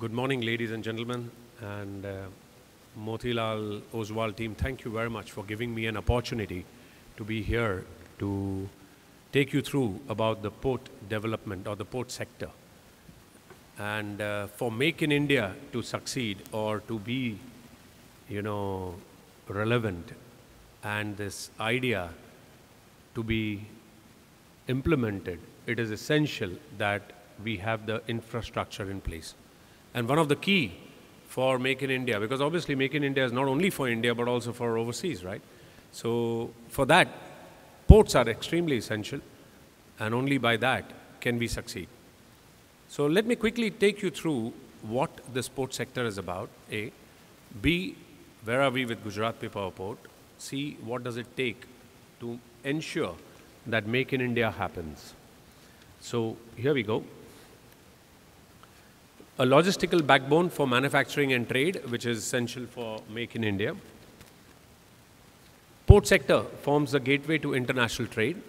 Good morning, ladies and gentlemen, and Motilal, Oswal team, thank you very much for giving me an opportunity to be here to take you through about the port development or the port sector. And for Make in India to succeed or to be, relevant, and this idea to be implemented, it is essential that we have the infrastructure in place. And one of the key for Make in India, because obviously Make in India is not only for India but also for overseas, right? So for that, ports are extremely essential, and only by that can we succeed. So let me quickly take you through what this port sector is about, A. B, where are we with Gujarat Pipavav port? C, what does it take to ensure that Make in India happens? So here we go. A logistical backbone for manufacturing and trade, which is essential for Make in India. Port sector forms the gateway to international trade.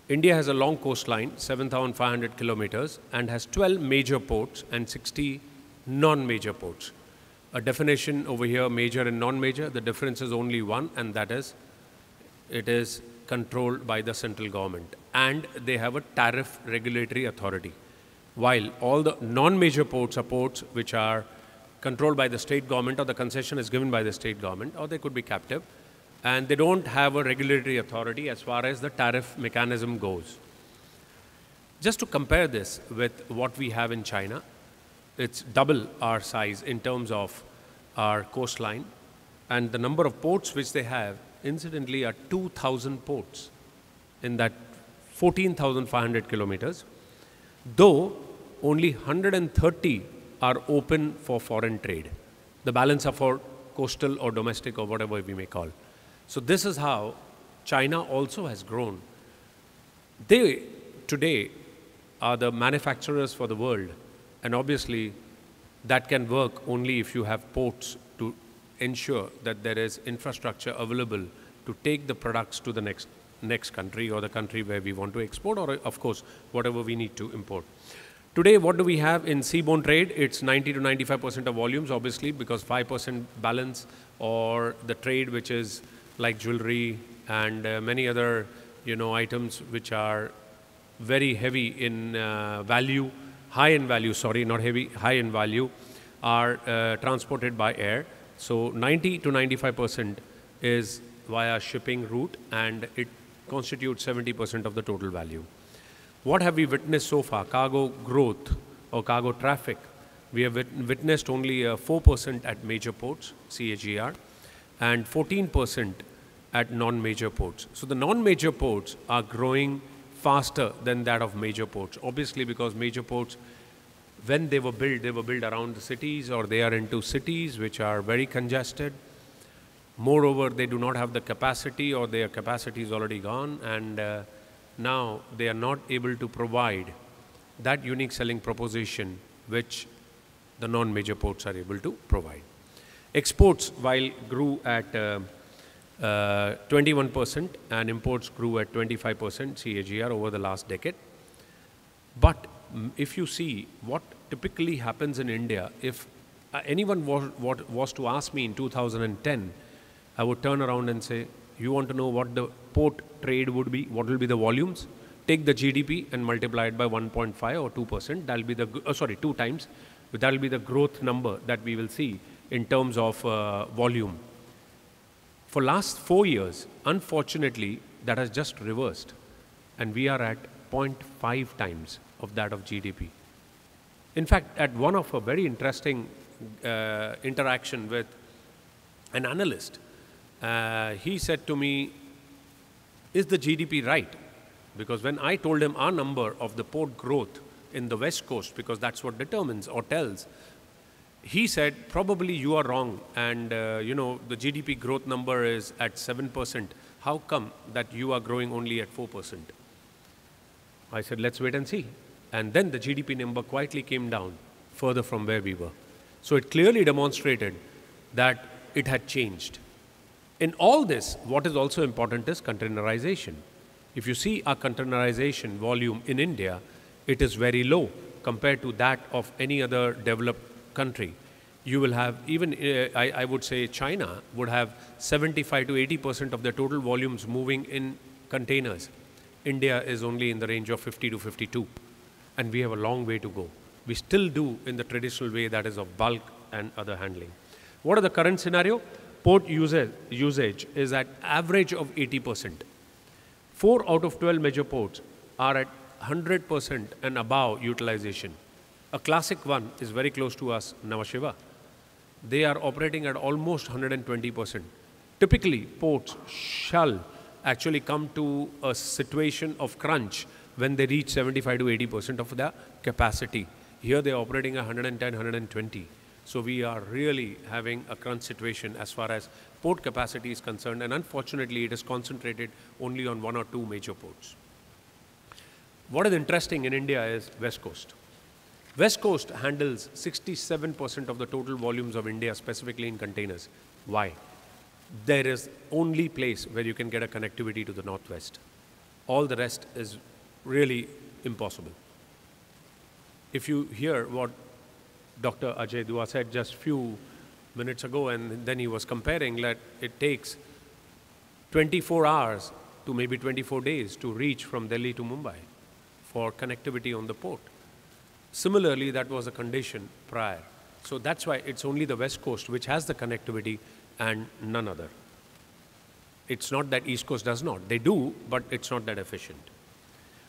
India has a long coastline, 7,500 kilometers, and has 12 major ports and 60 non-major ports. A definition over here, major and non-major, the difference is only one, and that is, it is controlled by the central government, and they have a tariff regulatory authority. While all the non-major ports are ports which are controlled by the state government, or the concession is given by the state government, or they could be captive, and they don't have a regulatory authority as far as the tariff mechanism goes. Just to compare this with what we have in China, it's double our size in terms of our coastline, and the number of ports which they have, incidentally, are 2,000 ports in that 14,500 kilometers, though only 130 are open for foreign trade. The balance are for coastal or domestic or whatever we may call. So this is how China also has grown. They today are the manufacturers for the world, and obviously that can work only if you have ports to ensure that there is infrastructure available to take the products to the next country, or the country where we want to export, or of course whatever we need to import. Today, what do we have in seaborne trade? It's 90 to 95% of volumes, obviously, because 5% balance, or the trade which is like jewelry and many other items which are very heavy in value, high in value, sorry, not heavy, high in value, are transported by air. So 90 to 95% is via shipping route, and it constitutes 70% of the total value. What have we witnessed so far? Cargo growth or cargo traffic. We have witnessed only 4% at major ports, CAGR, and 14% at non-major ports. So the non-major ports are growing faster than that of major ports. Obviously, because major ports, when they were built around the cities, or they are into cities which are very congested. Moreover, they do not have the capacity, or their capacity is already gone, and now they are not able to provide that unique selling proposition which the non-major ports are able to provide. Exports, while grew at 21%, and imports grew at 25% CAGR over the last decade. But if you see what typically happens in India, if anyone was to ask me in 2010, I would turn around and say, you want to know what the port trade would be, what will be the volumes? Take the GDP and multiply it by 1.5 or 2%. That'll be the, 2 times. But that'll be the growth number that we will see in terms of volume. For last 4 years, unfortunately, that has just reversed, and we are at 0.5 times of that of GDP. In fact, at one of a very interesting interaction with an analyst, he said to me, is the GDP right? Because when I told him our number of the port growth in the West Coast, because that's what determines or tells, he said, probably you are wrong, and the GDP growth number is at 7%. How come that you are growing only at 4%? I said, let's wait and see. And then the GDP number quietly came down further from where we were. So it clearly demonstrated that it had changed. In all this, what is also important is containerization. If you see our containerization volume in India, it is very low compared to that of any other developed country, you will have even, I would say China would have 75 to 80% of their total volumes moving in containers. India is only in the range of 50 to 52, and we have a long way to go. We still do in the traditional way, that is of bulk and other handling. What are the current scenario? Port usage is at average of 80%. 4 out of 12 major ports are at 100% and above utilization. A classic one is very close to us, Nhava Sheva. They are operating at almost 120%. Typically, ports shall actually come to a situation of crunch when they reach 75 to 80% of their capacity. Here they are operating at 110, 120. So we are really having a crunch situation as far as port capacity is concerned, and unfortunately it is concentrated only on 1 or 2 major ports. What is interesting in India is West Coast. West Coast handles 67% of the total volumes of India, specifically in containers. Why? There is only place where you can get a connectivity to the Northwest. All the rest is really impossible. If you hear what Dr. Ajay Dua said just few minutes ago, and then he was comparing that it takes 24 hours to maybe 24 days to reach from Delhi to Mumbai for connectivity on the port. Similarly, that was a condition prior. So that's why it's only the West Coast which has the connectivity and none other. It's not that East Coast does not. They do, but it's not that efficient.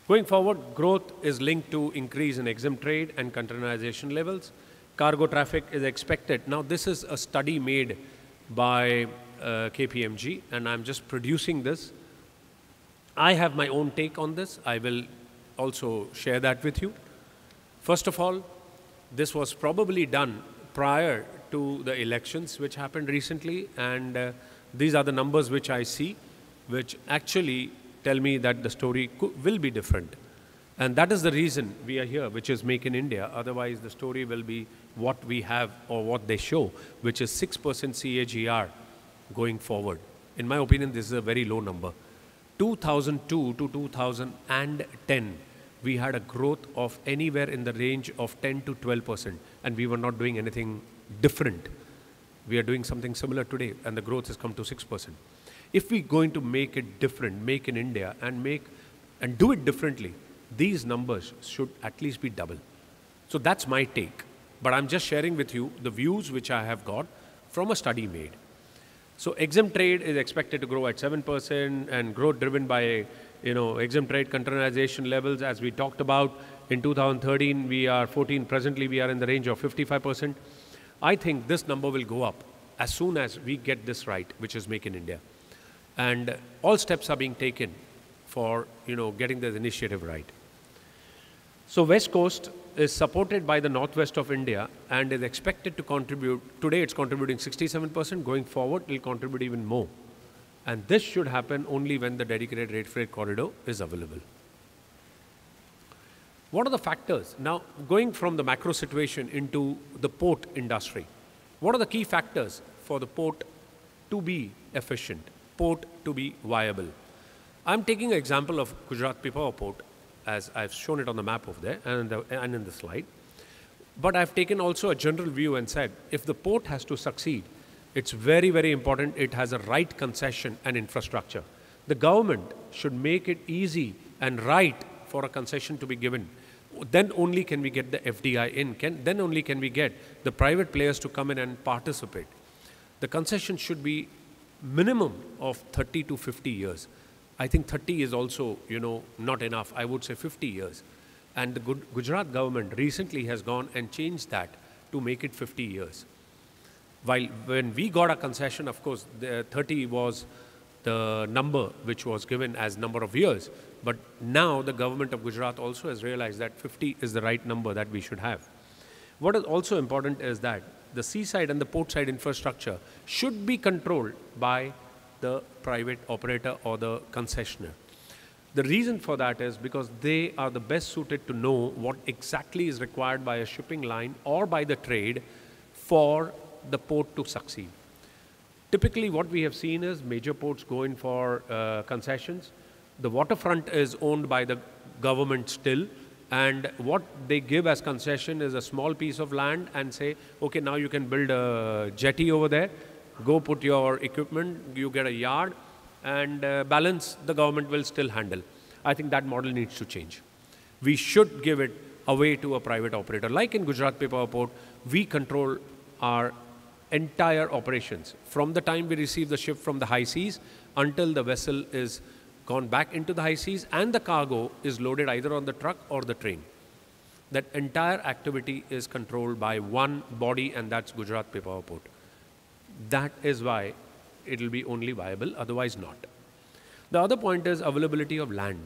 Going forward, growth is linked to increase in exempt trade and containerization levels. Cargo traffic is expected. Now, this is a study made by KPMG, and I'm just producing this. I have my own take on this. I will also share that with you. First of all, this was probably done prior to the elections which happened recently, and these are the numbers which I see, which actually tell me that the story will be different. And that is the reason we are here, which is Make in India. Otherwise, the story will be what we have or what they show, which is 6% CAGR going forward. In my opinion, this is a very low number. 2002 to 2010, we had a growth of anywhere in the range of 10 to 12%, and we were not doing anything different. We are doing something similar today, and the growth has come to 6%. If we're going to make it different, make in India, and do it differently, these numbers should at least be double. So that's my take. But I'm just sharing with you the views which I have got from a study made. So exempt trade is expected to grow at 7%, and growth driven by exempt trade containerization levels, as we talked about. In 2013, we are 14. Presently, we are in the range of 55%. I think this number will go up as soon as we get this right, which is Make in India. And all steps are being taken for getting this initiative right. So West Coast is supported by the Northwest of India and is expected to contribute. Today it's contributing 67%. Going forward, it will contribute even more. And this should happen only when the dedicated rate freight corridor is available. What are the factors? Now, going from the macro situation into the port industry, what are the key factors for the port to be efficient, port to be viable? I'm taking an example of Gujarat Pipavav port, as I've shown it on the map over there and in the slide. But I've taken also a general view and said, if the port has to succeed, it's very, very important it has a right concession and infrastructure. The government should make it easy and right for a concession to be given. Then only can we get the FDI in. Then only can we get the private players to come in and participate. The concession should be minimum of 30 to 50 years. I think 30 is also, not enough. I would say 50 years. And the Gujarat government recently has gone and changed that to make it 50 years. While when we got a concession, of course, the 30 was the number which was given as number of years. But now the government of Gujarat also has realized that 50 is the right number that we should have. What is also important is that the seaside and the portside infrastructure should be controlled by the private operator or the concessionaire. The reason for that is because they are the best suited to know what exactly is required by a shipping line or by the trade for the port to succeed. Typically, what we have seen is major ports go in for concessions. The waterfront is owned by the government still, And what they give as concession is a small piece of land and say, okay, now you can build a jetty over there, go put your equipment, you get a yard, and balance the government will still handle. I think that model needs to change. We should give it away to a private operator. Like in Gujarat Pipavav Port, we control our entire operations from the time we receive the ship from the high seas until the vessel is gone back into the high seas and the cargo is loaded either on the truck or the train. That entire activity is controlled by one body, and that's Gujarat Pipavav Port. That is why it will be only viable, otherwise not. The other point is availability of land.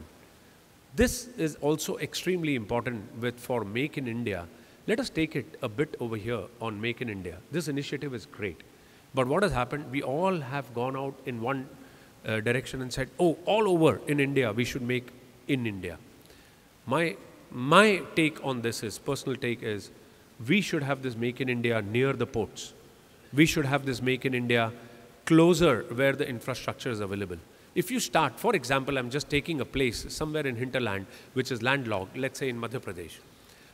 This is also extremely important for Make in India. Let us take it a bit over here on Make in India. This initiative is great. But what has happened, we all have gone out in one direction and said, oh, all over in India, we should make in India. My take on this is, personal take is, we should have this Make in India near the ports. We should have this Make in India closer where the infrastructure is available. If you start, for example, I'm just taking a place somewhere in hinterland, which is landlocked, let's say in Madhya Pradesh.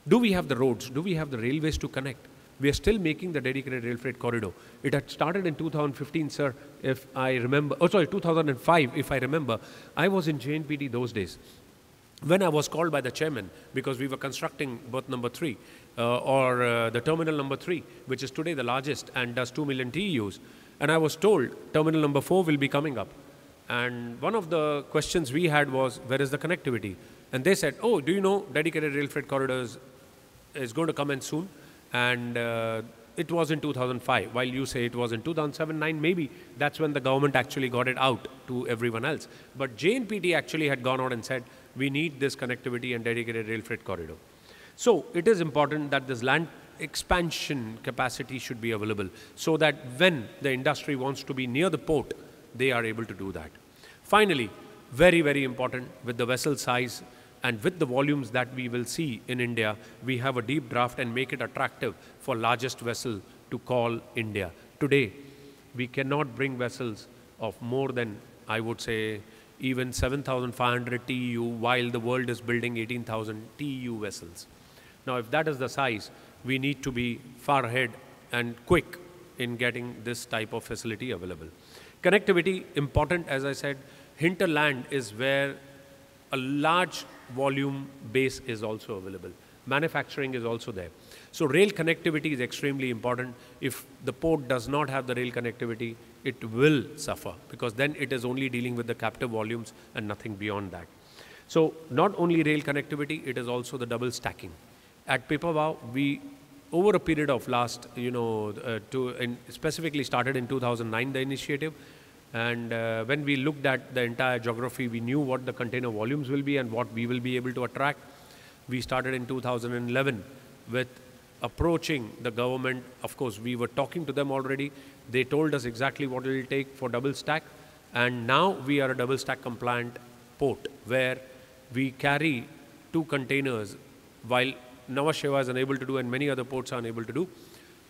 Do we have the roads? Do we have the railways to connect? We are still making the dedicated rail freight corridor. It had started in 2015, sir, if I remember. Oh, sorry, 2005, if I remember. I was in JNPT those days. When I was called by the chairman, because we were constructing berth number 3, the terminal number 3, which is today the largest and does 2 million TEUs. And I was told terminal number 4 will be coming up. And one of the questions we had was, where is the connectivity? And they said, oh, do you know dedicated rail freight corridors is going to come in soon? And it was in 2005. While you say it was in 2007-9, maybe that's when the government actually got it out to everyone else. But JNPT actually had gone out and said, we need this connectivity and dedicated rail freight corridor. So it is important that this land expansion capacity should be available so that when the industry wants to be near the port, they are able to do that. Finally, very, very important, with the vessel size and with the volumes that we will see in India, we have a deep draft and make it attractive for largest vessel to call India. Today, we cannot bring vessels of more than, I would say, even 7,500 TEU, while the world is building 18,000 TEU vessels. Now, if that is the size, we need to be far ahead and quick in getting this type of facility available. Connectivity, important, as I said. Hinterland is where a large volume base is also available. Manufacturing is also there. So rail connectivity is extremely important. If the port does not have the rail connectivity, it will suffer, because then it is only dealing with the captive volumes and nothing beyond that. So not only rail connectivity, it is also the double stacking. At Pipavav, we, over a period of last, specifically started in 2009, the initiative. And when we looked at the entire geography, we knew what the container volumes will be and what we will be able to attract. We started in 2011 with approaching the government. Of course, we were talking to them already. They told us exactly what it will take for double stack. And now we are a double stack compliant port where we carry 2 containers, while Nhava Sheva is unable to do and many other ports are unable to do.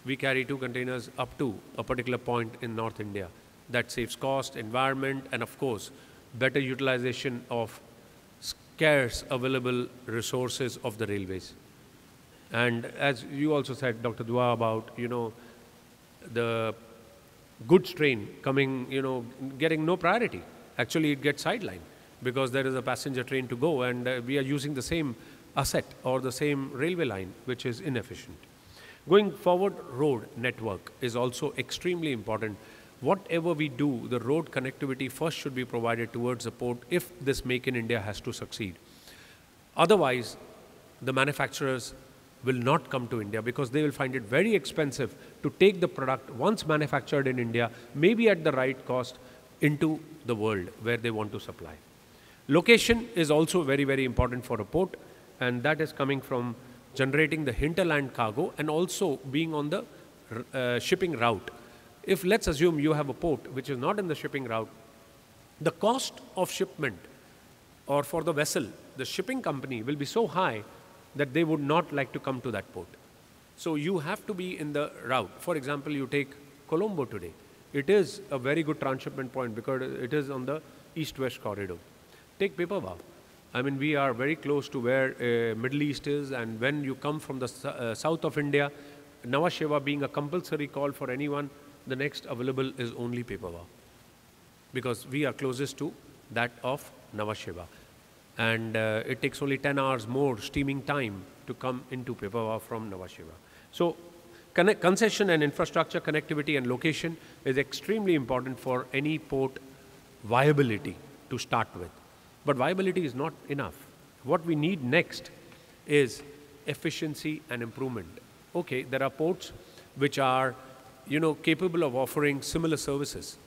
We carry 2 containers up to a particular point in North India. That saves cost, environment, and of course, better utilization of scarce available resources of the railways. And as you also said, Dr. Dua, about, the goods train coming, getting no priority. Actually, it gets sidelined because there is a passenger train to go, and we are using the same asset or the same railway line, which is inefficient. Going forward, road network is also extremely important. Whatever we do, the road connectivity first should be provided towards the port if this Make in India has to succeed. Otherwise, the manufacturers will not come to India because they will find it very expensive to take the product once manufactured in India, maybe at the right cost, into the world where they want to supply. Location is also very, very important for a port, and that is coming from generating the hinterland cargo and also being on the shipping route. If, let's assume, you have a port which is not in the shipping route, the cost of shipment, or for the vessel, the shipping company will be so high that they would not like to come to that port. So you have to be in the route. For example, you take Colombo today. It is a very good transshipment point because it is on the east-west corridor. Take Pipavav. I mean, we are very close to where Middle East is, and when you come from the south of India, Nhava Sheva being a compulsory call for anyone, the next available is only Pipavav, because we are closest to that of Nhava Sheva. And it takes only 10 hours more steaming time to come into Pipavav from Nhava Sheva. So concession and infrastructure connectivity and location is extremely important for any port viability to start with. But viability is not enough. What we need next is efficiency and improvement. Okay, there are ports which are, capable of offering similar services.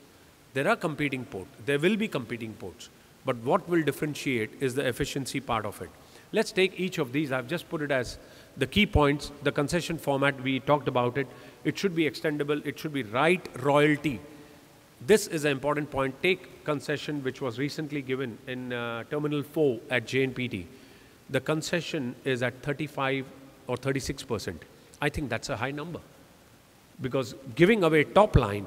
There are competing ports. There will be competing ports. But what will differentiate is the efficiency part of it. Let's take each of these. I've just put it as the key points. The concession format, we talked about it. It should be extendable. It should be right royalty. This is an important point. Take concession which was recently given in Terminal 4 at JNPT. The concession is at 35 or 36%. I think that's a high number, because giving away top line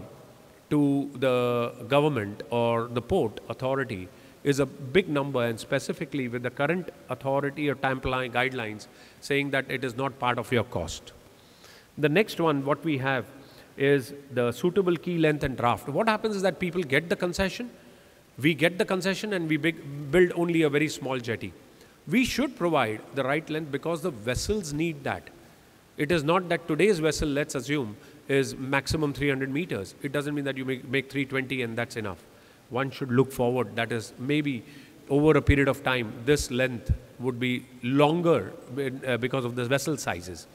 to the government or the port authority is a big number, and specifically with the current authority or timeline guidelines saying that it is not part of your cost. The next one, what we have is the suitable key length and draft. What happens is that people get the concession, we get the concession, and we build only a very small jetty. We should provide the right length because the vessels need that. It is not that today's vessel, let's assume, is maximum 300 meters. It doesn't mean that you make 320 and that's enough. One should look forward. That is, maybe over a period of time, this length would be longer because of the vessel sizes,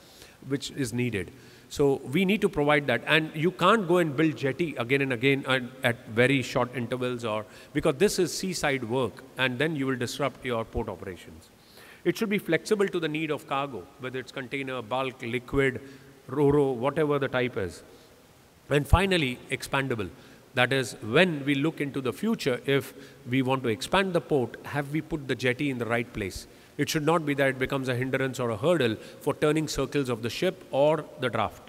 which is needed. So we need to provide that. And you can't go and build jetty again and again at very short intervals, or because this is seaside work, and then you will disrupt your port operations. It should be flexible to the need of cargo, whether it's container, bulk, liquid, ro-ro, whatever the type is. And finally, expandable. That is, when we look into the future, if we want to expand the port, have we put the jetty in the right place? It should not be that it becomes a hindrance or a hurdle for turning circles of the ship or the draft.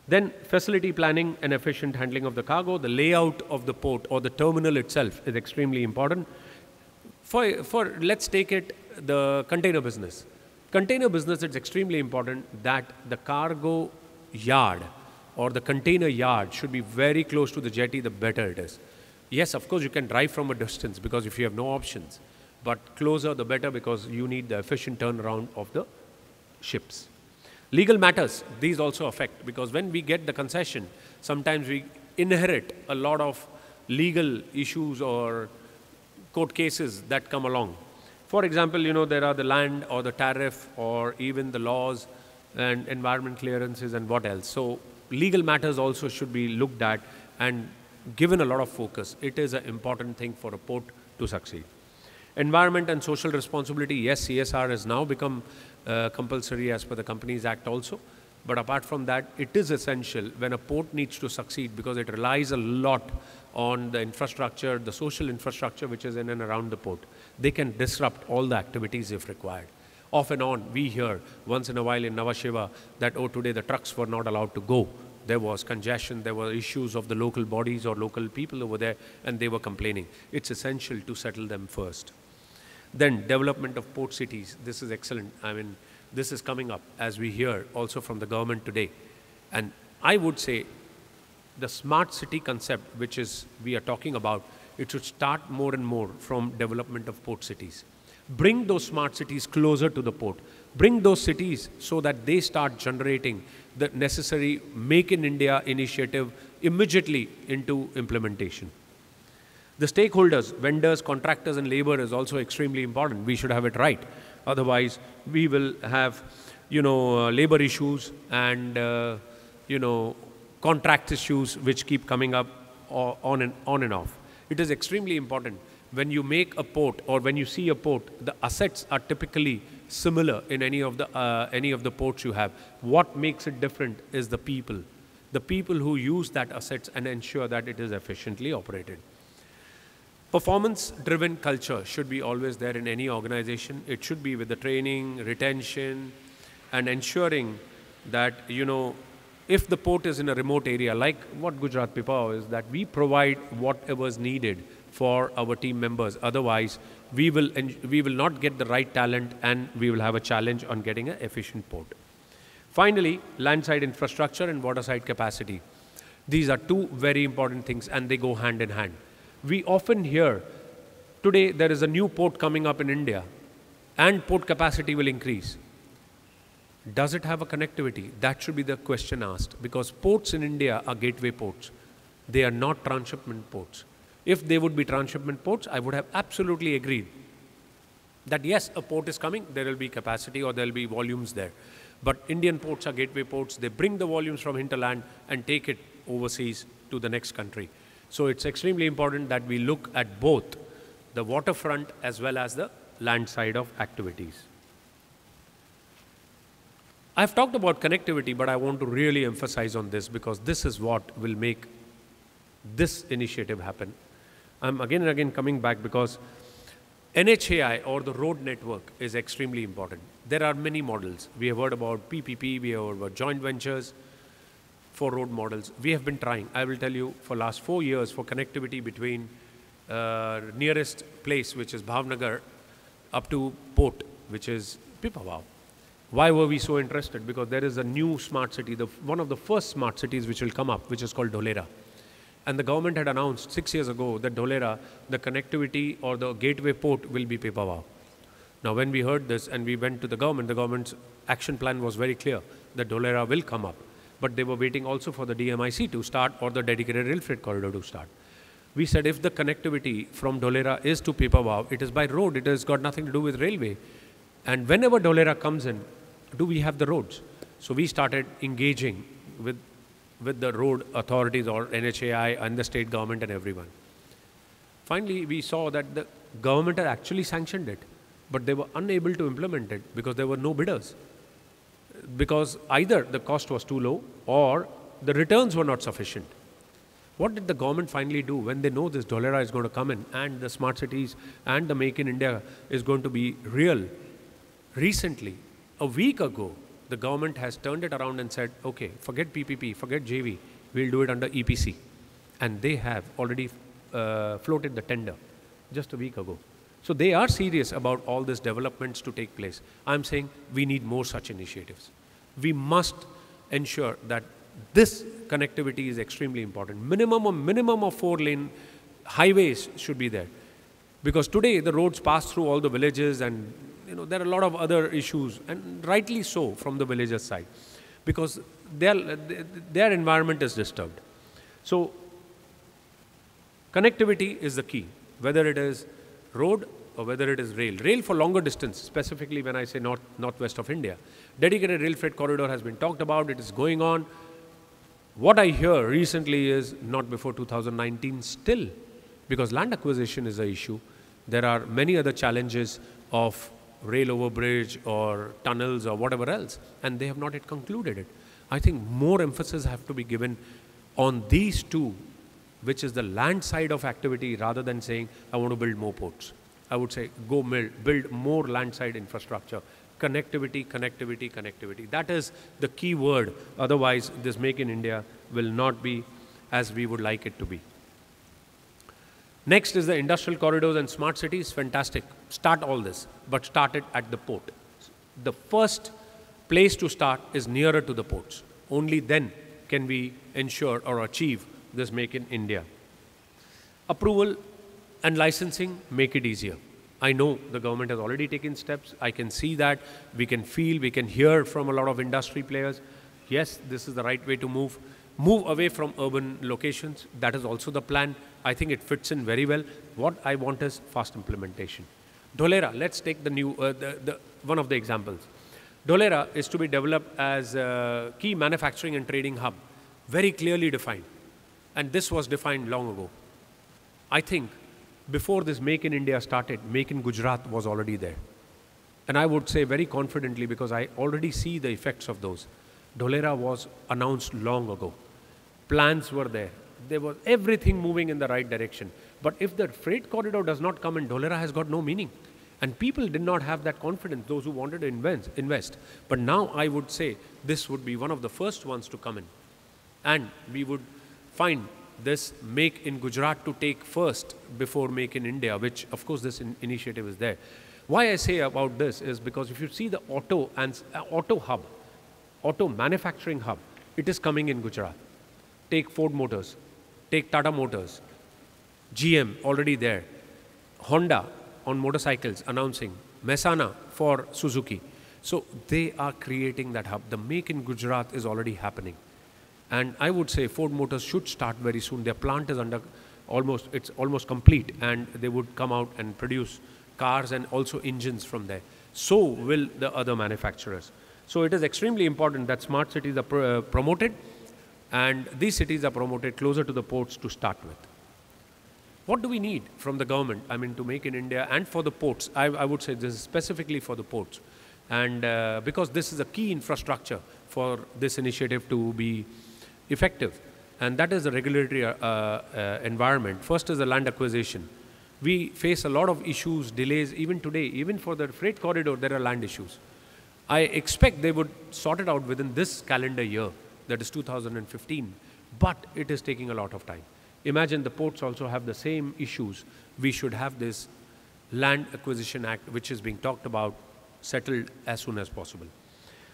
Then facility planning and efficient handling of the cargo. The layout of the port or the terminal itself is extremely important. Let's take it, the container business. Container business, it's extremely important that the cargo yard or the container yard should be very close to the jetty, the better it is. Yes, of course, you can drive from a distance because if you have no options, but closer the better, because you need the efficient turnaround of the ships. Legal matters, these also affect, because when we get the concession, sometimes we inherit a lot of legal issues or court cases that come along. For example, there are the land or the tariff or even the laws and environment clearances and what else. So legal matters also should be looked at and given a lot of focus. It is an important thing for a port to succeed. Environment and social responsibility, yes, CSR has now become compulsory as per the Companies Act also. But apart from that, it is essential when a port needs to succeed, because it relies a lot on the infrastructure, the social infrastructure which is in and around the port. They can disrupt all the activities if required. Off and on, we hear once in a while in Nhava Sheva that, oh, today the trucks were not allowed to go. There was congestion, there were issues of the local bodies or local people over there, and they were complaining. It's essential to settle them first. Then development of port cities. This is excellent. I mean, this is coming up as we hear also from the government today. And I would say the smart city concept, which is we are talking about, it should start more and more from development of port cities. Bring those smart cities closer to the port. Bring those cities so that they start generating the necessary Make in India initiative immediately into implementation. The stakeholders, vendors, contractors, and labor is also extremely important. We should have it right. Otherwise, we will have, labor issues and, contract issues which keep coming up on and off. It is extremely important. When you make a port or when you see a port, the assets are typically similar in any of the ports you have. What makes it different is the people who use that assets and ensure that it is efficiently operated. Performance-driven culture should be always there in any organization. It should be with the training, retention, and ensuring that, if the port is in a remote area, like what Gujarat Pipavav is, that we provide whatever is needed for our team members. Otherwise, we will not get the right talent, and we will have a challenge on getting an efficient port. Finally, landside infrastructure and waterside capacity. These are two very important things, and they go hand in hand. We often hear, today there is a new port coming up in India, and port capacity will increase. Does it have a connectivity? That should be the question asked, because ports in India are gateway ports. They are not transshipment ports. If they would be transshipment ports, I would have absolutely agreed that yes, a port is coming, there will be capacity or there will be volumes there. But Indian ports are gateway ports. They bring the volumes from hinterland and take it overseas to the next country. So it's extremely important that we look at both the waterfront as well as the land side of activities. I've talked about connectivity, but I want to really emphasize on this, because this is what will make this initiative happen. I'm again and again coming back because NHAI, or the road network, is extremely important. There are many models. We have heard about PPP, we have heard about joint ventures for road models. We have been trying, I will tell you, for last 4 years for connectivity between nearest place, which is Bhavnagar, up to port, which is Pipavav. Why were we so interested? Because there is a new smart city, one of the first smart cities which will come up, which is called Dholera. And the government had announced 6 years ago that Dholera, the connectivity or the gateway port will be Pipavav. Now, when we heard this and we went to the government's action plan was very clear that Dholera will come up. But they were waiting also for the DMIC to start, or the dedicated rail freight corridor to start. We said if the connectivity from Dholera is to Pipavav, it is by road, it has got nothing to do with railway. And whenever Dholera comes in, do we have the roads? So we started engaging with the road authorities, or NHAI and the state government and everyone. Finally, we saw that the government had actually sanctioned it, but they were unable to implement it because there were no bidders. Because either the cost was too low or the returns were not sufficient. What did the government finally do when they know this Dholera is going to come in and the smart cities and the Make in India is going to be real? Recently, a week ago, the government has turned it around and said, okay, forget PPP, forget JV, we'll do it under EPC. And they have already floated the tender just a week ago. So they are serious about all these developments to take place. I'm saying we need more such initiatives. We must ensure that this connectivity is extremely important. Minimum of 4-lane highways should be there. Because today the roads pass through all the villages, and there are a lot of other issues, and rightly so from the villagers' side, because their environment is disturbed. So connectivity is the key, whether it is road or whether it is rail. Rail for longer distance, specifically when I say northwest of India. Dedicated rail freight corridor has been talked about, it is going on. What I hear recently is not before 2019 still, because land acquisition is an issue. There are many other challenges of rail overbridge or tunnels or whatever else, and they have not yet concluded it. I think more emphasis have to be given on these two, which is the land side of activity, rather than saying, I want to build more ports. I would say, go build more land side infrastructure. Connectivity, connectivity, connectivity. That is the key word. Otherwise, this Make in India will not be as we would like it to be. Next is the industrial corridors and smart cities. Fantastic. Start all this, but start it at the port. The first place to start is nearer to the ports. Only then can we ensure or achieve this Make in India. Approval and licensing, make it easier. I know the government has already taken steps. I can see that. We can feel, we can hear from a lot of industry players. Yes, this is the right way to move. Move away from urban locations. That is also the plan. I think it fits in very well. What I want is fast implementation. Dholera, let's take the new, one of the examples. Dholera is to be developed as a key manufacturing and trading hub, very clearly defined. And this was defined long ago. I think before this Make in India started, Make in Gujarat was already there. And I would say very confidently, because I already see the effects of those. Dholera was announced long ago. Plans were there. There was everything moving in the right direction. But if the freight corridor does not come in, Dholera has got no meaning. And people did not have that confidence, those who wanted to invest. But now I would say this would be one of the first ones to come in. And we would find this Make in Gujarat to take first before Make in India, which of course this initiative is there. Why I say about this is because if you see the auto hub, auto manufacturing hub, it is coming in Gujarat. Take Ford Motors, take Tata Motors, GM already there, Honda on motorcycles announcing, Mehsana for Suzuki. So they are creating that hub. The Make in Gujarat is already happening. And I would say Ford Motors should start very soon. Their plant is it's almost complete, and they would come out and produce cars and also engines from there. So will the other manufacturers. So it is extremely important that smart cities are promoted, and these cities are promoted closer to the ports to start with. What do we need from the government, I mean, to Make in India and for the ports? I would say this is specifically for the ports. And because this is a key infrastructure for this initiative to be effective, and that is the regulatory environment. First is the land acquisition. We face a lot of issues, delays, even today, even for the freight corridor, there are land issues. I expect they would sort it out within this calendar year, that is 2015, but it is taking a lot of time. Imagine the ports also have the same issues. We should have this Land Acquisition Act, which is being talked about, settled as soon as possible.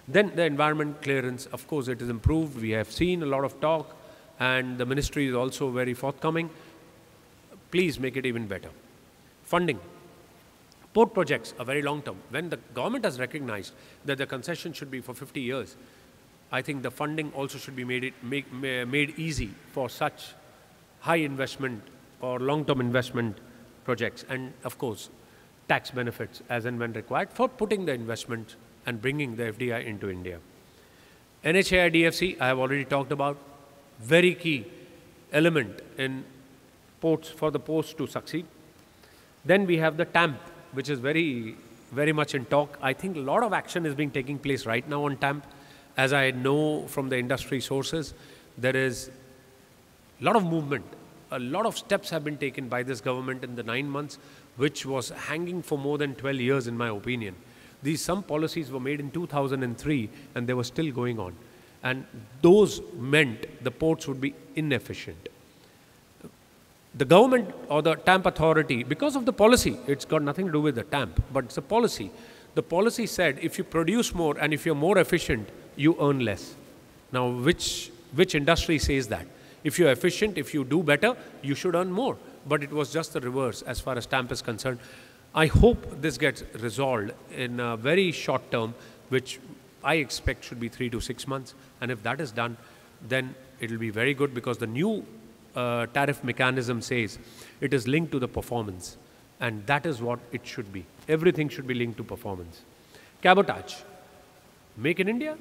Then the environment clearance, of course, it is improved. We have seen a lot of talk, and the ministry is also very forthcoming. Please make it even better. Funding. Port projects are very long term. When the government has recognized that the concession should be for 50 years, I think the funding also should be made easy for such high investment or long-term investment projects, and of course, tax benefits as and when required for putting the investment and bringing the FDI into India. NHAI DFC, I have already talked about, very key element in ports for the ports to succeed. Then we have the TAMP, which is very much in talk. I think a lot of action is being taking place right now on TAMP. As I know from the industry sources, there is a lot of movement. A lot of steps have been taken by this government in the 9 months, which was hanging for more than 12 years, in my opinion. Some policies were made in 2003, and they were still going on. And those meant the ports would be inefficient. The government or the TAMP authority, because of the policy, it's got nothing to do with the TAMP, but it's a policy. The policy said if you produce more and if you're more efficient, you earn less. Now, which industry says that? If you're efficient, if you do better, you should earn more. But it was just the reverse as far as TAMP is concerned. I hope this gets resolved in a very short term, which I expect should be 3 to 6 months. And if that is done, then it will be very good, because the new tariff mechanism says it is linked to the performance. And that is what it should be. Everything should be linked to performance. Cabotage. Make in India,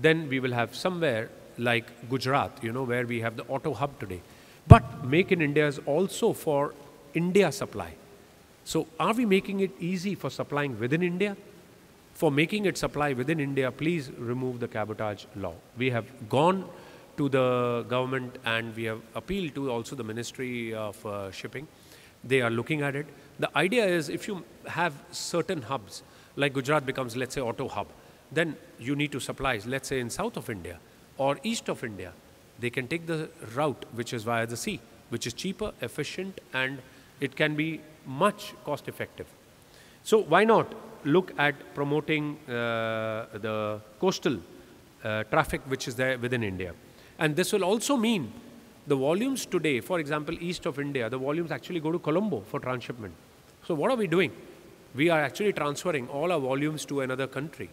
then we will have somewhere like Gujarat, where we have the auto hub today. But Make in India is also for India supply. So are we making it easy for supplying within India? For making it supply within India, please remove the cabotage law. We have gone to the government and we have appealed to also the Ministry of Shipping. They are looking at it. The idea is if you have certain hubs, like Gujarat becomes, let's say, auto hub, then you need to supply, let's say, in south of India or east of India. They can take the route which is via the sea, which is cheaper, efficient, and it can be much cost effective. So why not look at promoting the coastal traffic which is there within India? And this will also mean the volumes today, for example, east of India, the volumes actually go to Colombo for transshipment. So what are we doing? We are actually transferring all our volumes to another country.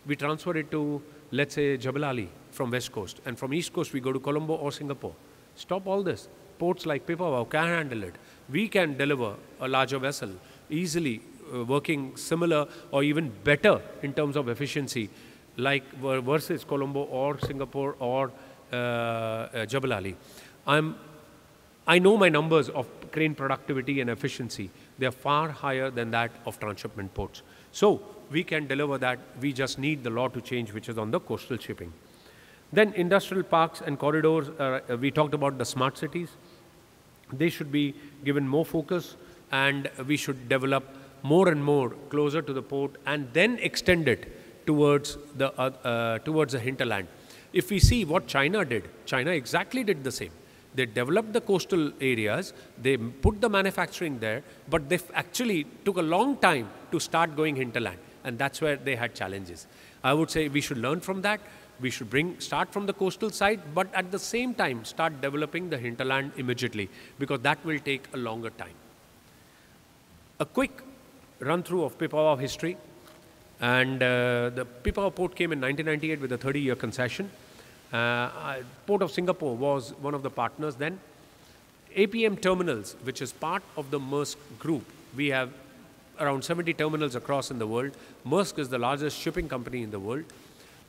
We transfer it to, let's say, Jebel Ali from west coast, and from east coast we go to Colombo or Singapore. Stop all this. Ports like Pipavav can handle it. We can deliver a larger vessel easily, working similar or even better in terms of efficiency, like versus Colombo or Singapore or Jebel Ali. I know my numbers of crane productivity and efficiency. They are far higher than that of transshipment ports. So we can deliver that. We just need the law to change, which is on the coastal shipping. Then industrial parks and corridors. We talked about the smart cities. They should be given more focus, and we should develop more and more closer to the port and then extend it towards the hinterland. If we see what China did, China exactly did the same. They developed the coastal areas, they put the manufacturing there, but they actually took a long time to start going hinterland. And that's where they had challenges. I would say we should learn from that. We should start from the coastal side, but at the same time, start developing the hinterland immediately, because that will take a longer time. A quick run through of Pipavav history. And the Pipavav port came in 1998 with a 30-year concession. Port of Singapore was one of the partners then. APM Terminals, which is part of the Maersk group. We have around 70 terminals across in the world. Maersk is the largest shipping company in the world.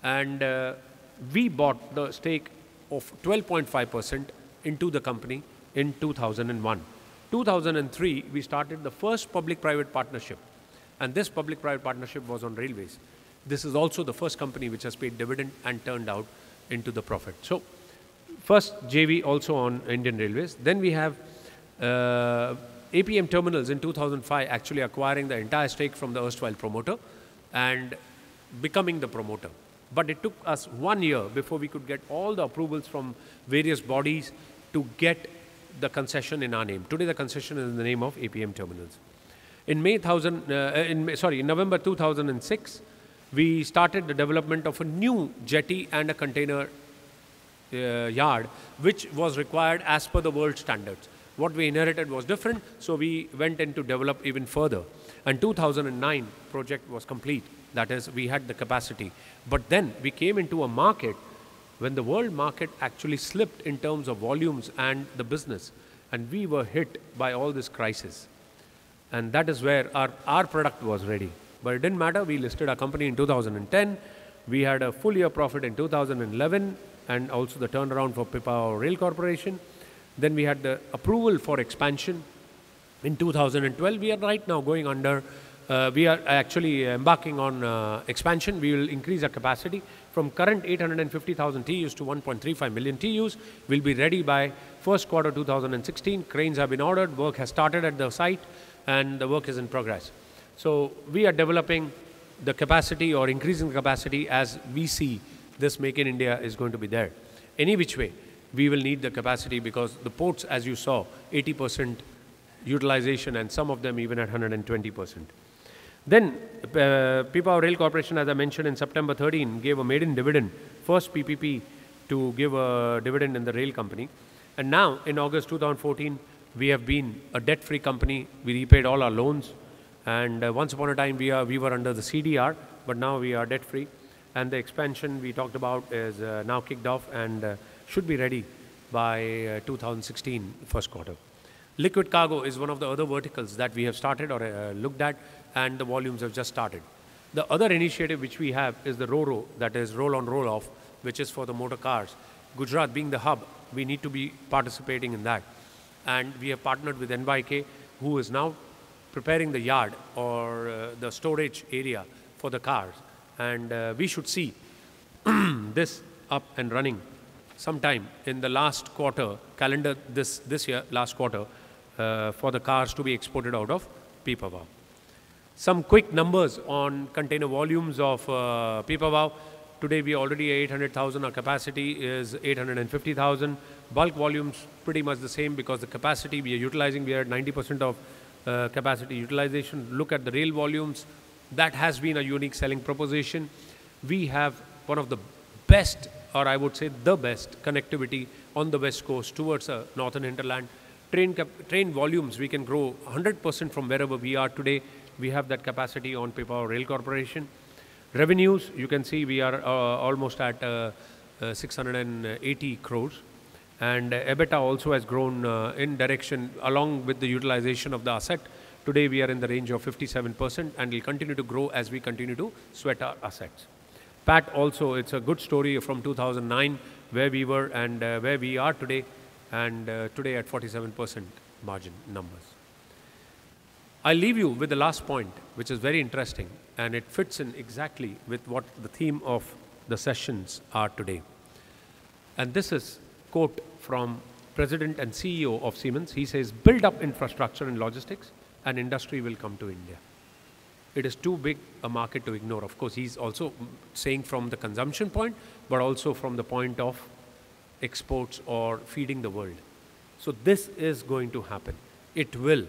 And we bought the stake of 12.5% into the company in 2001. 2003, we started the first public-private partnership. And this public-private partnership was on railways. This is also the first company which has paid dividend and turned out into the profit. So first JV also on Indian Railways. Then we have APM Terminals in 2005 actually acquiring the entire stake from the erstwhile promoter and becoming the promoter. But it took us 1 year before we could get all the approvals from various bodies to get the concession in our name. Today the concession is in the name of APM Terminals. In November 2006, we started the development of a new jetty and a container yard, which was required as per the world standards. What we inherited was different, so we went in to develop even further. And 2009 project was complete. That is, we had the capacity. But then we came into a market when the world market actually slipped in terms of volumes and the business. And we were hit by all this crisis. And that is where our product was ready. But it didn't matter. We listed our company in 2010. We had a full year profit in 2011 and also the turnaround for Pipavav Rail Corporation. Then we had the approval for expansion in 2012. We are right now going under. We are actually embarking on expansion. We will increase our capacity from current 850,000 TEUs to 1.35 million TEUs. We'll be ready by first quarter 2016. Cranes have been ordered. Work has started at the site and the work is in progress. So we are developing the capacity or increasing the capacity as we see this Make in India is going to be there. Any which way, we will need the capacity because the ports, as you saw, 80% utilization and some of them even at 120%. Then Pipavav Rail Corporation, as I mentioned in September 13, gave a maiden dividend, first PPP to give a dividend in the rail company. And now in August 2014, we have been a debt-free company. We repaid all our loans. And once upon a time, we were under the CDR, but now we are debt-free. And the expansion we talked about is now kicked off and should be ready by 2016 first quarter. Liquid cargo is one of the other verticals that we have started or looked at, and the volumes have just started. The other initiative which we have is the RoRo, that is roll-on, roll-off, which is for the motor cars. Gujarat being the hub, we need to be participating in that. And we have partnered with NYK, who is now preparing the yard or the storage area for the cars. And we should see this up and running sometime in the last quarter, calendar this year, last quarter, for the cars to be exported out of Pipavav. Some quick numbers on container volumes of Pipavav. Today we are already 800,000, our capacity is 850,000. Bulk volumes pretty much the same because the capacity we are utilizing, we are at 90% of capacity utilization. Look at the rail volumes. That has been a unique selling proposition. We have one of the best, or I would say the best, connectivity on the west coast towards a northern hinterland. Train volumes, we can grow 100% from wherever we are today. We have that capacity on Pipavav Rail Corporation. Revenues, you can see we are almost at 680 crores. And EBITDA also has grown in direction along with the utilization of the asset. Today we are in the range of 57% and will continue to grow as we continue to sweat our assets. PAT also, it's a good story from 2009 where we were and where we are today, and today at 47% margin numbers. I'll leave you with the last point, which is very interesting, and it fits in exactly with what the theme of the sessions are today. And this is a quote from President and CEO of Siemens. He says, "Build up infrastructure and logistics and industry will come to India." It is too big a market to ignore. Of course, he's also saying from the consumption point, but also from the point of exports or feeding the world. So this is going to happen. It will,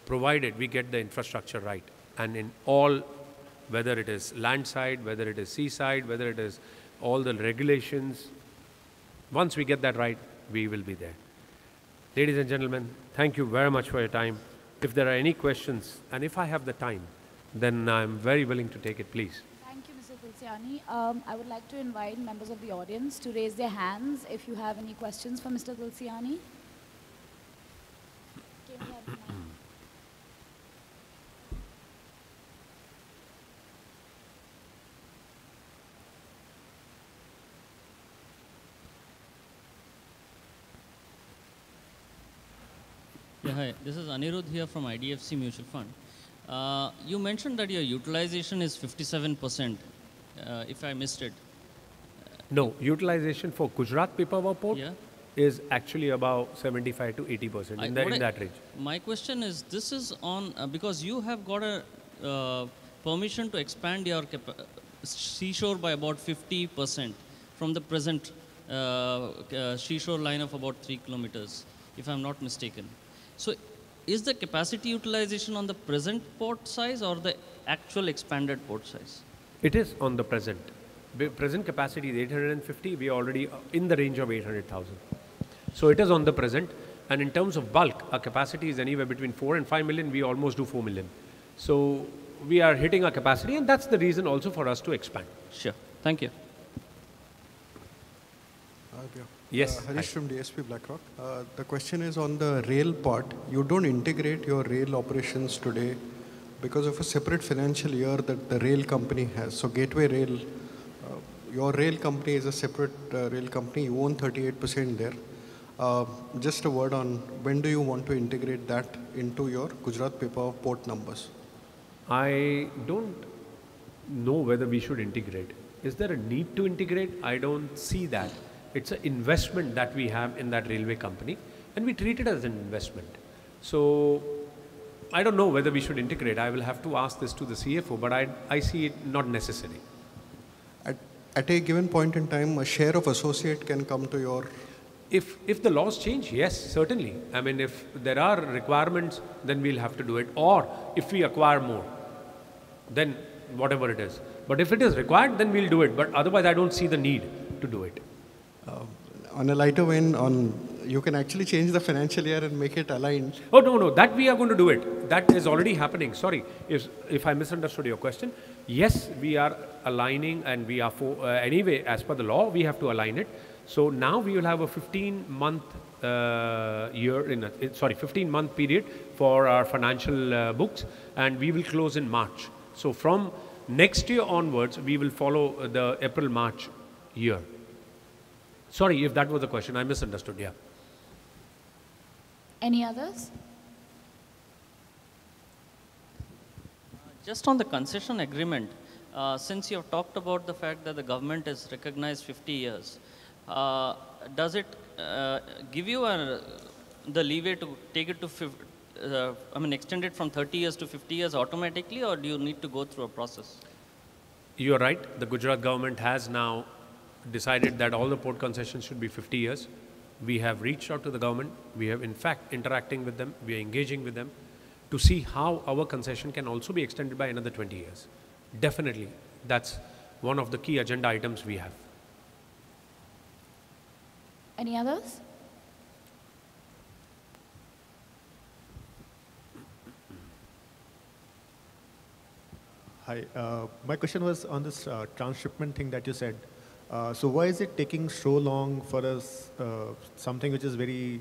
provided we get the infrastructure right. And in all, whether it is land side, whether it is seaside, whether it is all the regulations, once we get that right, we will be there. Ladies and gentlemen, thank you very much for your time. If there are any questions, and if I have the time, then I'm very willing to take it, please. Thank you, Mr. Tulsiani. I would like to invite members of the audience to raise their hands if you have any questions for Mr. Tulsiani. Can we have the mic? Yeah, hi. This is Anirudh here from IDFC Mutual Fund. You mentioned that your utilization is 57%, if I missed it. No, utilization for Gujarat Pipavav port is actually about 75 to 80%, in that range. My question is, this is on, because you have got a permission to expand your seashore by about 50% from the present seashore line of about 3 kilometers, if I'm not mistaken. So is the capacity utilization on the present port size or the actual expanded port size? It is on the present. Present capacity is 850. We are already in the range of 800,000. So it is on the present. And in terms of bulk, our capacity is anywhere between 4 and 5 million. We almost do 4 million. So we are hitting our capacity, and that's the reason also for us to expand. Sure. Thank you. Yes. Harish from DSP BlackRock. The question is on the rail part. You don't integrate your rail operations today because of a separate financial year that the rail company has. So Gateway Rail, your rail company is a separate rail company. You own 38% there. Just a word on when do you want to integrate that into your Gujarat Pipavav port numbers? I don't know whether we should integrate. Is there a need to integrate? I don't see that. It's an investment that we have in that railway company, and we treat it as an investment. So I don't know whether we should integrate. I will have to ask this to the CFO, but I see it not necessary. At a given point in time, a share of associate can come to your... If the laws change, yes, certainly. I mean, if there are requirements, then we'll have to do it. Or if we acquire more, then whatever it is. But if it is required, then we'll do it. But otherwise, I don't see the need to do it. On a lighter vein, you can actually change the financial year and make it aligned. Oh, no, that we are going to do it. That is already happening. Sorry, if I misunderstood your question. Yes, we are aligning, and we are anyway, as per the law, we have to align it. So now we will have a 15-month 15-month period for our financial books, and we will close in March. So from next year onwards, we will follow the April-March year. Sorry if that was the question. I misunderstood. Yeah. Any others? Just on the concession agreement, since you have talked about the fact that the government has recognized 50 years, does it give you the leeway to take it to, extend it from 30 years to 50 years automatically, or do you need to go through a process? You are right. The Gujarat government has now decided that all the port concessions should be 50 years. We have reached out to the government. We have, in fact, interacting with them. We are engaging with them to see how our concession can also be extended by another 20 years. Definitely, that's one of the key agenda items we have. Any others? Hi, my question was on this transshipment thing that you said. So why is it taking so long for us, something which is very,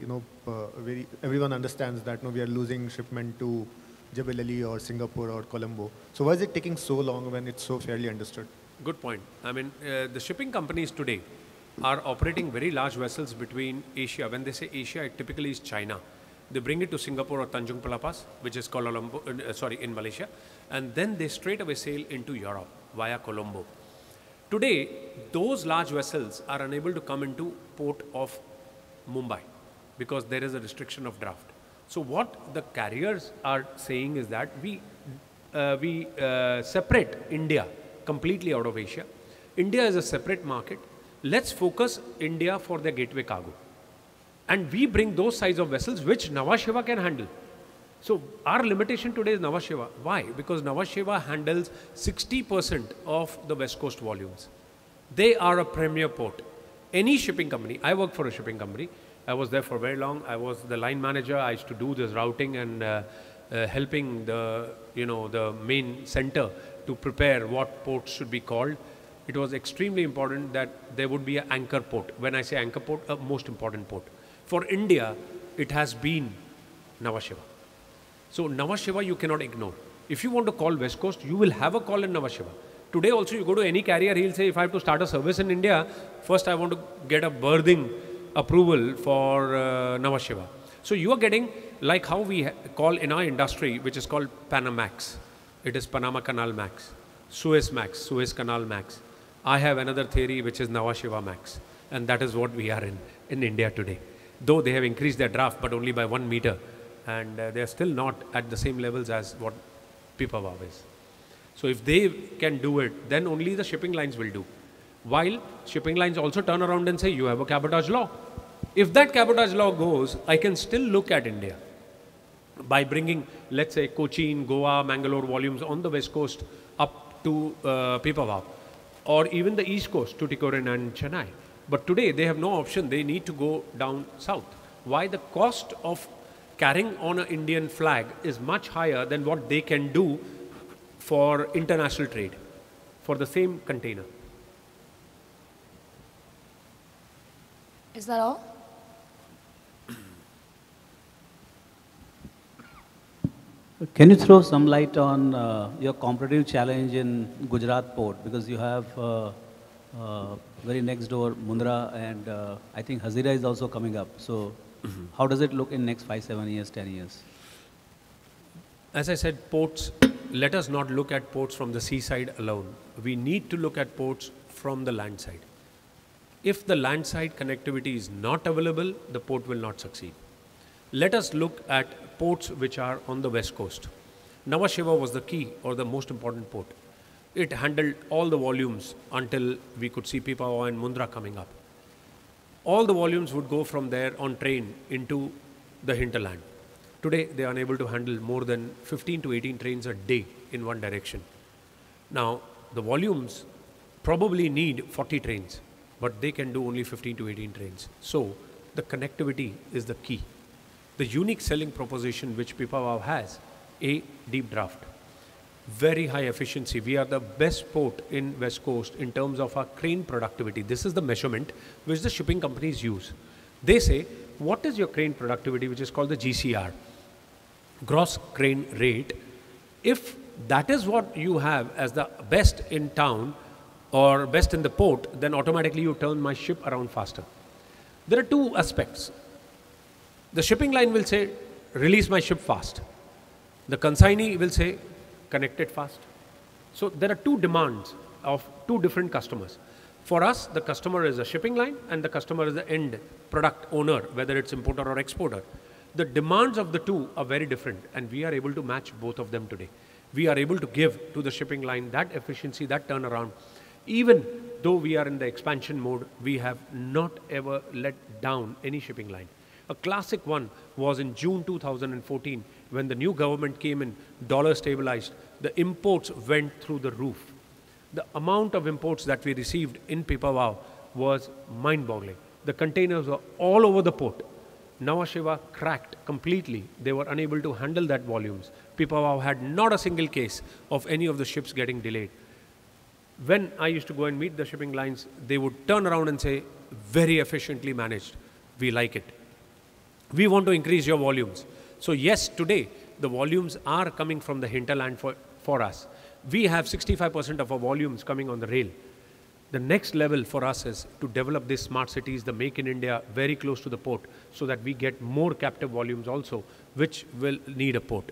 everyone understands that we are losing shipment to Jebel Ali or Singapore or Colombo. So why is it taking so long when it's so fairly understood? Good point. I mean, the shipping companies today are operating very large vessels between Asia. When they say Asia, it typically is China. They bring it to Singapore or Tanjung Palapas, which is Kuala Lumpur, in Malaysia, and then they straight away sail into Europe via Colombo. Today, those large vessels are unable to come into port of Mumbai because there is a restriction of draft. So what the carriers are saying is that we separate India completely out of Asia. India is a separate market. Let's focus India for their gateway cargo. And we bring those size of vessels which Nhava Sheva can handle. So our limitation today is Nhava Sheva. Why? Because Nhava Sheva handles 60% of the West Coast volumes. They are a premier port. Any shipping company, I work for a shipping company. I was there for very long. I was the line manager. I used to do this routing and helping the, the main center to prepare what ports should be called. It was extremely important that there would be an anchor port. When I say anchor port, a most important port. For India, it has been Nhava Sheva. So Nhava Sheva you cannot ignore. If you want to call West Coast, you will have a call in Nhava Sheva. Today also you go to any carrier, he'll say, if I have to start a service in India, first I want to get a berthing approval for Nhava Sheva. So you are getting like how we call in our industry, which is called Panamax. It is Panama Canal Max, Suez Max, Suez Canal Max. I have another theory which is Nhava Sheva Max. And that is what we are in India today. Though they have increased their draft, but only by 1 meter. And they are still not at the same levels as what Pipavav is. So if they can do it, then only the shipping lines will do. While shipping lines also turn around and say, you have a cabotage law. If that cabotage law goes, I can still look at India by bringing, let's say, Cochin, Goa, Mangalore volumes on the West Coast up to Pipavav, or even the East Coast to Tuticorin and Chennai. But today they have no option. They need to go down south. Why? The cost of carrying on an Indian flag is much higher than what they can do for international trade for the same container. Is that all? Can you throw some light on your competitive challenge in Gujarat port? Because you have very next door Mundra and I think Hazira is also coming up. So how does it look in next 5, 7 years, 10 years? As I said, ports, let us not look at ports from the seaside alone. We need to look at ports from the land side. If the land side connectivity is not available, the port will not succeed. Let us look at ports which are on the west coast. Nhava Sheva was the key or the most important port. It handled all the volumes until we could see Pipavav and Mundra coming up. All the volumes would go from there on train into the hinterland. Today, they are unable to handle more than 15 to 18 trains a day in one direction. Now, the volumes probably need 40 trains, but they can do only 15 to 18 trains. So, the connectivity is the key. The unique selling proposition which Pipavav has, a deep draft, very high efficiency. We are the best port in West Coast in terms of our crane productivity. This is the measurement which the shipping companies use. They say, what is your crane productivity, which is called the GCR, gross crane rate. If that is what you have as the best in town or best in the port, then automatically you turn my ship around faster. There are two aspects. The shipping line will say, release my ship fast. The consignee will say, connect it fast. So there are two demands of two different customers. For us, the customer is a shipping line and the customer is the end product owner, whether it's importer or exporter. The demands of the two are very different and we are able to match both of them today. We are able to give to the shipping line that efficiency, that turnaround. Even though we are in the expansion mode, we have not ever let down any shipping line. A classic one was in June 2014 when the new government came in, dollar stabilized, the imports went through the roof. The amount of imports that we received in Pipavav was mind-boggling. The containers were all over the port. Nhava Sheva cracked completely. They were unable to handle that volumes. Pipavav had not a single case of any of the ships getting delayed. When I used to go and meet the shipping lines, they would turn around and say, very efficiently managed. We like it. We want to increase your volumes. So yes, today, the volumes are coming from the hinterland for us. We have 65% of our volumes coming on the rail. The next level for us is to develop these smart cities, the Make in India, very close to the port, so that we get more captive volumes also, which will need a port.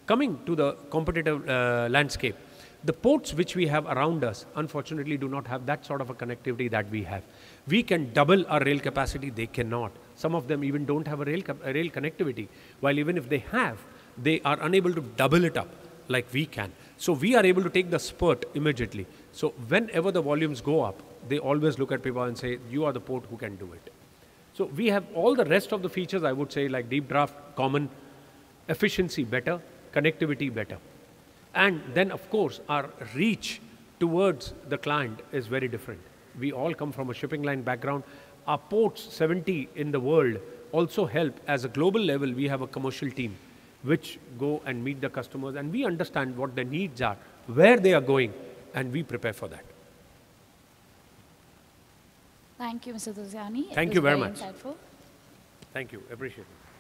Coming to the competitive landscape, the ports which we have around us, unfortunately, do not have that sort of a connectivity that we have. We can double our rail capacity, they cannot. Some of them even don't have a rail connectivity, while even if they have, they are unable to double it up like we can. So we are able to take the spurt immediately. So whenever the volumes go up, they always look at people and say, you are the port who can do it. So we have all the rest of the features, I would say, like deep draft, common, efficiency better, connectivity better. And then, of course, our reach towards the client is very different. We all come from a shipping line background. Our ports, 70 in the world, also help. As a global level, we have a commercial team which go and meet the customers, and we understand what their needs are, where they are going, and we prepare for that. Thank you, Mr. Tulsiani. Thank you very much. Insightful. Thank you. Appreciate it.